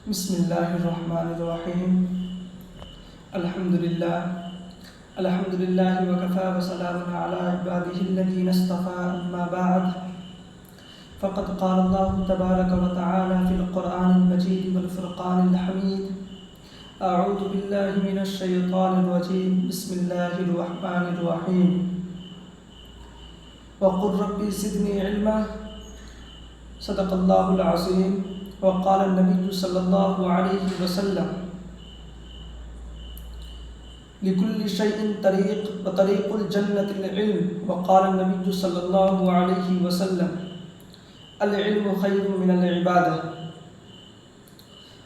بسم اللہ الرحمن الرحیم الحمد للہ وکفى وسلام علی عباده الذین اصطفى اما بعد فقد قال اللہ تبارک وتعالی فی القرآن المجید والفرقان الحمید اعوذ باللہ من الشیطان الرجیم بسم اللہ الرحمن الرحیم وقل رب زدنی علما صدق اللہ العظیم وقال النبي صلى الله عليه وسلم لكل شيء طريق وطريق الجنة العلم وقال النبي صلى الله عليه وسلم العلم خير من العبادة۔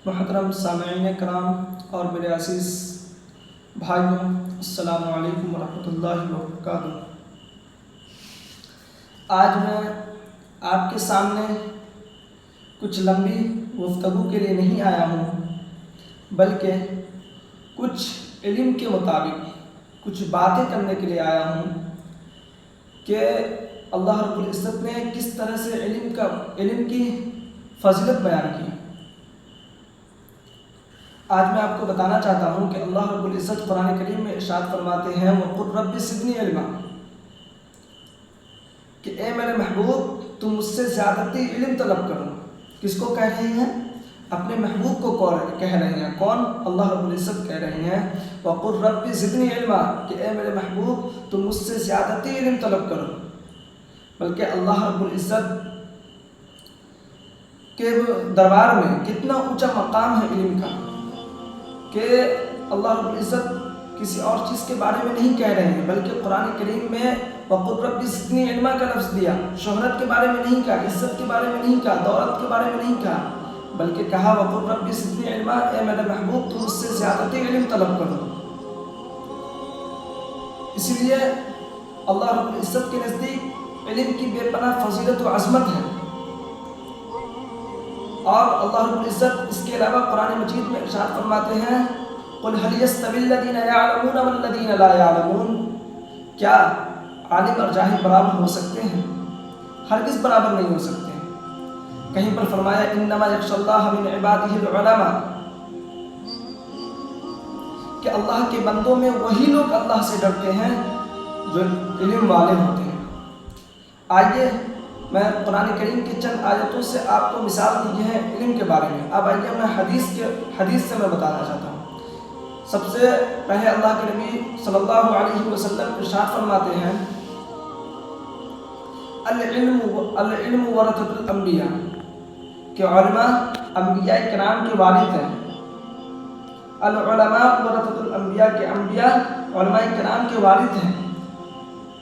محترم سامعین کرام اور میرے عزیز بھائیوں، السلام علیکم ورحمۃ اللہ وبرکاتہ۔ آج میں آپ کے سامنے کچھ لمبی گفتگو کے لیے نہیں آیا ہوں، بلکہ کچھ علم کے مطابق کچھ باتیں کرنے کے لیے آیا ہوں کہ اللہ رب العزت نے کس طرح سے علم کی فضیلت بیان کی۔ آج میں آپ کو بتانا چاہتا ہوں کہ اللہ رب العزت قرآن کریم میں ارشاد فرماتے ہیں وَقُلْ رَبِّ زِدْنِی عِلْمًا، کہ اے میرے محبوب تم مجھ سے زیادتی علم طلب کرو۔ کس کو کہہ رہے ہیں؟ اپنے محبوب کو کہہ رہے ہیں۔ کون؟ اللہ رب العزت کہہ رہے ہیں وَقُلْ رَبِّ زِدْنِی عِلْمًا، کہ اے میرے محبوب تم مجھ سے زیادتی علم طلب کرو۔ بلکہ اللہ رب العزت کے دربار میں کتنا اونچا مقام ہے علم کا کہ اللہ رب العزت کسی اور چیز کے بارے میں نہیں کہہ رہے ہیں، بلکہ قرآن کریم میں وَقُلْ رَبِّ زِدْنِی عِلْمًا کا لفظ دیا۔ شہرت کے بارے میں نہیں کہا، عزت کے بارے میں نہیں کہا، دولت کے بارے میں نہیں کہا، بلکہ کہا وَقُلْ رَبِّ زِدْنِی عِلْمًا، اے میرے محبوب تم اس سے زیادتی علم طلب کرو۔ اس لیے اللہ رب العزت کے نزدیک علم کی بے پناہ فضیلت و عظمت ہے۔ اور اللہ رب العزت اس کے علاوہ قرآن مجید میں ارشاد فرماتے ہیں قُلْ هَلْ يَسْتَوِي الَّذِينَ يَعْلَمُونَ وَالَّذِينَ لَا يَعْلَمُونَ، کیا عالم اور جاہل برابر ہو سکتے ہیں؟ ہرگز برابر نہیں ہو سکتے۔ کہیں پر فرمایا انما یخشی اللہ من عبادہ العلماء، کہ اللہ کے بندوں میں وہی لوگ اللہ سے ڈرتے ہیں جو علم والے ہوتے ہیں۔ آئیے میں قرآن کریم کی چند آیتوں سے آپ کو مثال دی ہے علم کے بارے میں۔ اب آئیے میں حدیث سے میں بتانا چاہتا ہوں۔ سب سے پہلے اللہ کے نبی صلی اللہ علیہ وسلم ارشاد فرماتے ہیں العلم ورثۃ الانبیاء، کہ علماء انبیاء کرام کے والد ہیں۔ العلماء ورثۃ الانبیاء، کہ انبیاء علماء کرام کے والد ہیں۔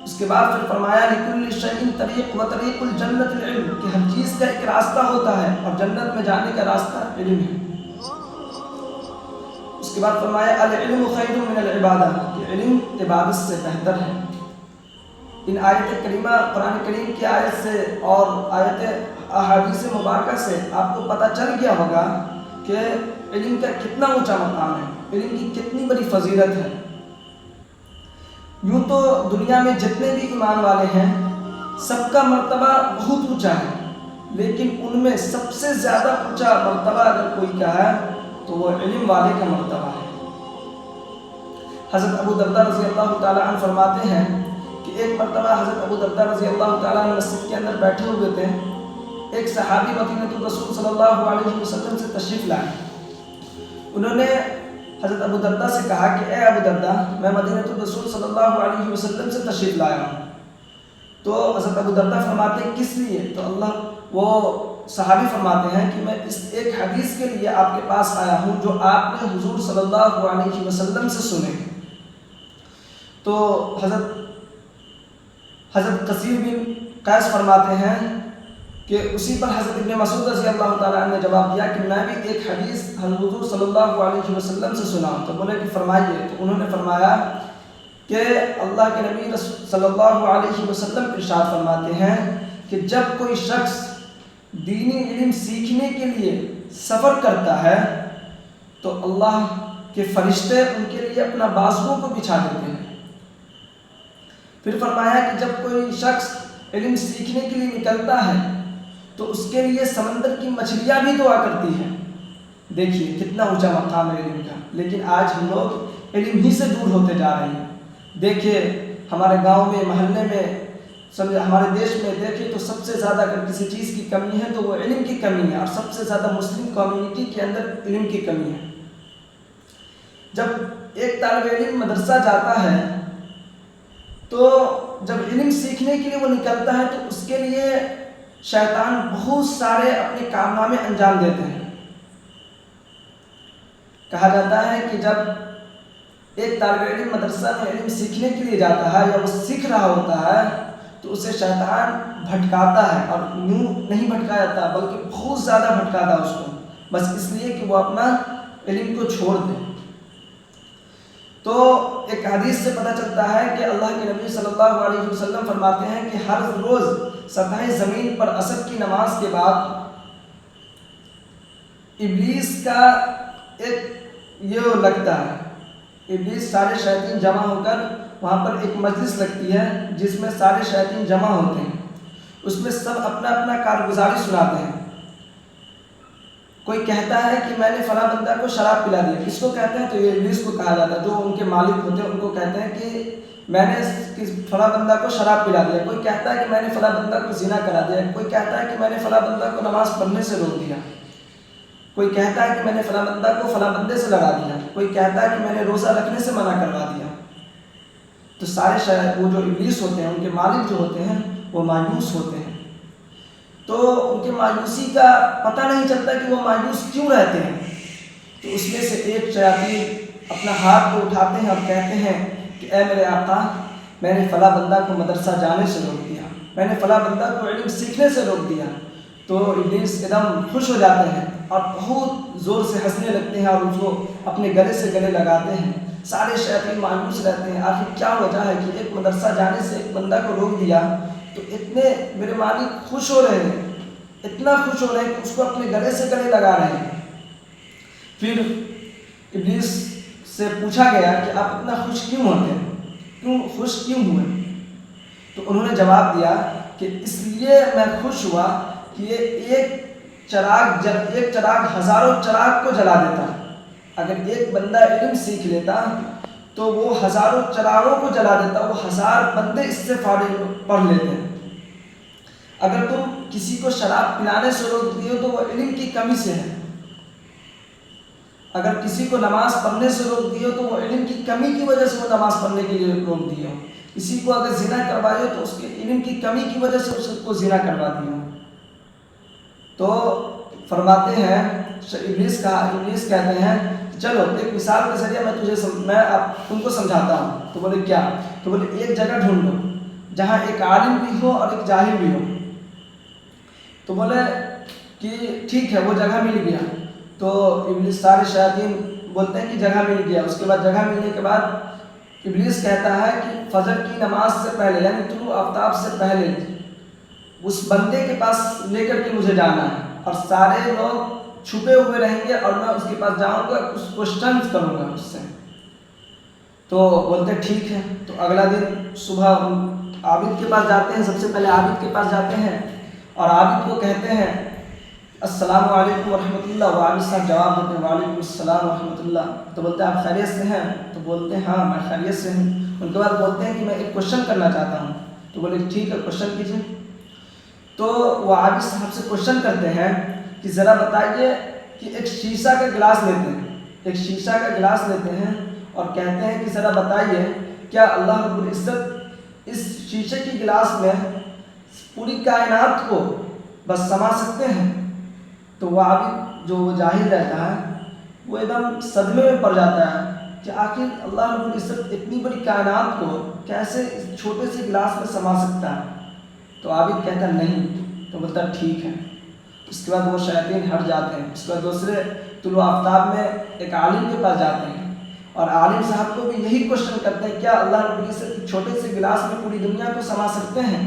اس کے بعد پھر فرمایا لکل شیء طریق وطریق الجنۃ العلم، کہ ہر چیز کا ایک راستہ ہوتا ہے اور جنت میں جانے کا راستہ علم ہے۔ اس کے بعد فرمایا العلم خیر من العبادہ، کہ علم عبادت سے بہتر ہے۔ ان آیت کریمہ قرآن کریم کی آیت سے اور آیت احادیث مبارکہ سے آپ کو پتہ چل گیا ہوگا کہ علم کا کتنا اونچا مقام ہے، علم کی کتنی بڑی فضیلت ہے۔ یوں تو دنیا میں جتنے بھی ایمان والے ہیں سب کا مرتبہ بہت اونچا ہے، لیکن ان میں سب سے زیادہ اونچا مرتبہ اگر کوئی کا ہے تو وہ علم والے کا مرتبہ ہے۔ حضرت ابو درداء رضی اللہ تعالیٰ عنہ فرماتے ہیں کہ ایک مرتبہ حضرت ابو درداء رضی اللہ تعالیٰ عنہ مسجد کے اندر بیٹھے ہوئے تھے۔ ایک صحابی مدینہ الرسول صلی اللہ علیہ وسلم سے تشریف لائے۔ انہوں نے حضرت ابو درداء سے کہا کہ اے ابو درداء، میں مدینہ الرسول صلی اللہ علیہ وسلم سے تشریف لایا ہوں۔ تو حضرت ابو درداء فرماتے ہیں کس لیے؟ تو وہ صحابی فرماتے ہیں کہ میں اس ایک حدیث کے لیے آپ کے پاس آیا ہوں جو آپ نے حضور صلی اللہ علیہ وسلم سے سنے۔ تو حضرت قصیر بن قیس فرماتے ہیں کہ اسی پر حضرت ابن مسعود رضی اللہ تعالیٰ عنہ نے جواب دیا کہ میں بھی ایک حدیث حضور صلی اللہ علیہ وسلم سے سنا ہوں۔ تو بولے کہ فرمائیے۔ تو انہوں نے فرمایا کہ اللہ کے نبی صلی اللہ علیہ وسلم ارشاد فرماتے ہیں کہ جب کوئی شخص دینی علم سیکھنے کے لیے سفر کرتا ہے تو اللہ کے فرشتے ان کے لیے اپنا بازوؤں کو بچھا دیتے ہیں۔ پھر فرمایا کہ جب کوئی شخص علم سیکھنے کے لیے نکلتا ہے تو اس کے لیے سمندر کی مچھلیاں بھی دعا کرتی ہیں۔ دیکھیے کتنا اونچا مقام ہے علم کا، لیکن آج ہم لوگ علم ہی سے دور ہوتے جا رہے ہیں۔ دیکھیے ہمارے گاؤں میں، محلے میں، ہمارے دیش میں دیکھیں تو سب سے زیادہ اگر کسی چیز کی کمی ہے تو وہ علم کی کمی ہے، اور سب سے زیادہ مسلم کمیونٹی کے اندر علم کی کمی ہے۔ جب ایک طالب علم مدرسہ جاتا ہے تو جب علم سیکھنے کے لیے وہ نکلتا ہے تو اس کے لیے شیطان بہت سارے اپنے کارنامے انجام دیتے ہیں۔ کہا جاتا ہے کہ جب ایک طالب علم مدرسہ میں علم سیکھنے کے لیے جاتا ہے یا وہ سیکھ رہا ہوتا ہے تو اسے شیطان بھٹکاتا ہے، اور یوں نہیں بھٹکا جاتا بلکہ بہت زیادہ بھٹکاتا ہے اس کو، بس اس لیے کہ وہ اپنا علم کو چھوڑ دے۔ تو ایک حدیث سے پتہ چلتا ہے کہ اللہ کے نبی صلی اللہ علیہ وسلم فرماتے ہیں کہ ہر روز سطح زمین پر عصر کی نماز کے بعد ابلیس کا ایک یہ لگتا ہے، ابلیس سارے شیاطین جمع ہو کر وہاں پر ایک مجلس لگتی ہے جس میں سارے شیاطین جمع ہوتے ہیں، اس میں سب اپنا اپنا کارگزاری سناتے ہیں۔ کوئی کہتا ہے کہ میں نے فلاں بندہ کو شراب پلا دیا، کس کو کہتے ہیں؟ تو یہ ابلیس کو کہا جاتا ہے، جو ان کے مالک ہوتے ہیں ان کو کہتے ہیں کہ میں نے فلاں بندہ کو شراب پلا دیا۔ کوئی کہتا ہے کہ میں نے فلاں بندہ کو زنا کرا دیا، کوئی کہتا ہے کہ میں نے فلاں بندہ کو نماز پڑھنے سے روک دیا، کوئی کہتا ہے کہ میں نے فلاں بندہ کو فلاں بندے سے لڑا دیا، کوئی کہتا ہے کہ میں نے روزہ رکھنے سے منع کروا دیا۔ تو سارے وہ جو ابلیس ہوتے ہیں ان کے مالک جو ہوتے ہیں وہ مایوس ہوتے ہیں، تو ان کے مایوسی کا پتہ نہیں چلتا کہ وہ مایوس کیوں رہتے ہیں۔ تو اس میں سے ایک شیاطین اپنا ہاتھ کو اٹھاتے ہیں اور کہتے ہیں کہ اے میرے آقا، میں نے فلاں بندہ کو مدرسہ جانے سے روک دیا، میں نے فلاں بندہ کو علم سیکھنے سے روک دیا۔ تو ابلیس ایک دم خوش ہو جاتے ہیں اور بہت زور سے ہنسنے لگتے ہیں اور اس کو اپنے گلے سے گلے لگاتے ہیں۔ سارے شیاطین مایوس رہتے ہیں، آخر کیا وجہ ہے کہ ایک مدرسہ جانے سے ایک بندہ کو روک دیا، تو اتنے میرے مالک خوش ہو رہے ہیں، اتنا خوش ہو رہے ہیں کہ اس کو اپنے گلے سے گلے لگا رہے ہیں۔ پھر ابلیس سے پوچھا گیا کہ آپ اتنا خوش کیوں ہوتے ہیں، کیوں خوش کیوں ہوئے؟ تو انہوں نے جواب دیا کہ اس لیے میں خوش ہوا کہ یہ ایک چراغ ہزاروں چراغ کو جلا دیتا۔ اگر ایک بندہ علم سیکھ لیتا تو وہ ہزاروں چراغوں کو جلا دیتا، وہ 1000 بندے اس سے پڑھ لیتے۔ اگر تم کسی کو شراب پلانے سے روک دیو تو وہ علم کی کمی سے ہے، اگر کسی کو نماز پڑھنے سے روک دیو تو وہ علم کی کمی کی وجہ سے وہ نماز پڑھنے کے لیے روک دیو، کسی کو اگر زنا کروائے تو اس کے علم کی کمی کی وجہ سے اس کو زنا کروا دیو۔ تو فرماتے ہیں ابلیس کہتے ہیں چلو ایک مثال کے ذریعے میں تم کو سمجھاتا ہوں۔ تو بولے کیا؟ تو بولے ایک جگہ ڈھونڈو جہاں ایک عالم بھی ہو اور ایک جاہل بھی ہو۔ تو بولے کہ ٹھیک ہے، وہ جگہ مل گیا۔ تو ابلیس سارے شیاطین بولتے ہیں کہ جگہ مل گیا۔ اس کے بعد جگہ ملنے کے بعد ابلیس کہتا ہے کہ فجر کی نماز سے پہلے یعنی طلوع آفتاب سے پہلے اس بندے کے پاس لے کر کے مجھے جانا ہے، اور سارے لوگ چھپے ہوئے رہیں گے اور میں اس کے پاس جاؤں گا، اس کوسچن کروں گا اس سے۔ تو بولتے ٹھیک ہے۔ تو اگلا دن صبح عابد کے پاس جاتے ہیں، سب سے پہلے عابد کے پاس جاتے ہیں اور عابد کو کہتے ہیں السلام علیکم ورحمۃ اللہ۔ وہ عابد صاحب جواب دیتے ہیں وعلیکم السلام ورحمۃ اللہ۔ تو بولتے ہیں آپ خیریت سے ہیں؟ تو بولتے ہیں ہاں میں خیریت سے ہوں۔ ان کے بعد بولتے ہیں کہ میں ایک کوسچن کرنا چاہتا ہوں۔ تو بولے ٹھیک ہے کوسچن کیجیے۔ تو وہ عابد صاحب سے کوسچن کرتے ہیں کہ ذرا بتائیے کہ ایک شیشہ کا گلاس لیتے ہیں اور کہتے ہیں کہ ذرا بتائیے کیا اللہ رب العزت اس شیشے کی گلاس میں پوری کائنات کو بس سما سکتے ہیں؟ تو وہ عابد جو جاہل رہتا ہے وہ ایک دم صدمے میں پڑ جاتا ہے کہ آخر اللہ رب العزت اتنی بڑی کائنات کو کیسے اس چھوٹے سے گلاس میں سما سکتا ہے؟ تو عابد کہتا ہے نہیں۔ تو بولتا ٹھیک ہے۔ اس کے بعد وہ شیاطین ہٹ جاتے ہیں۔ اس کے بعد دوسرے طلوع آفتاب میں ایک عالم کے پاس جاتے ہیں اور عالم صاحب کو بھی یہی کوسچن کرتے ہیں کیا اللہ رب العزت چھوٹے سے گلاس میں پوری دنیا کو سما سکتے ہیں؟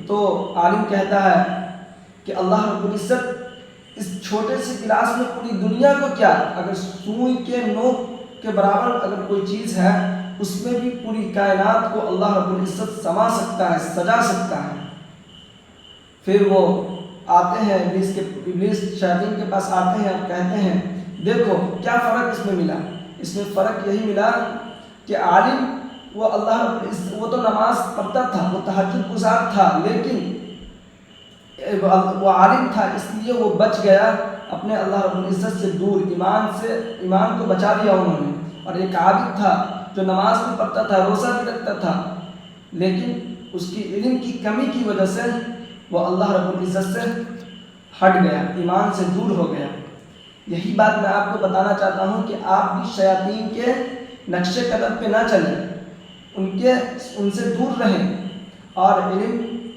تو عالم کہتا ہے کہ اللہ رب العزت اس چھوٹے سے گلاس میں پوری دنیا کو کیا، اگر سوئی کے نوک کے برابر اگر کوئی چیز ہے اس میں بھی پوری کائنات کو اللہ رب العزت سما سکتا ہے، سجا سکتا ہے۔ پھر وہ آتے ہیں ابلیس شیاطین کے پاس آتے ہیں اور کہتے ہیں دیکھو کیا فرق اس میں ملا. اس میں فرق یہی ملا کہ عالم وہ وہ تو نماز پڑھتا تھا، وہ تہجد گزار تھا، لیکن وہ عالم تھا اس لیے وہ بچ گیا اپنے اللہ رب العزت سے دور، ایمان کو بچا لیا انہوں نے. اور ایک عابد تھا جو نماز بھی پڑھتا تھا، روزہ بھی رکھتا تھا، لیکن اس کی علم کی کمی کی وجہ سے وہ اللہ رب العزت سے ہٹ گیا، ایمان سے دور ہو گیا. یہی بات میں آپ کو بتانا چاہتا ہوں کہ آپ بھی شیاطین کے نقش قدم پہ نہ چلیں، ان سے دور رہیں اور علم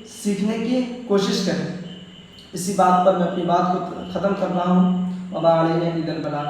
سیکھنے کی کوشش کریں. اسی بات پر میں اپنی بات کو ختم کر رہا ہوں. وما علینا الا البلاغ.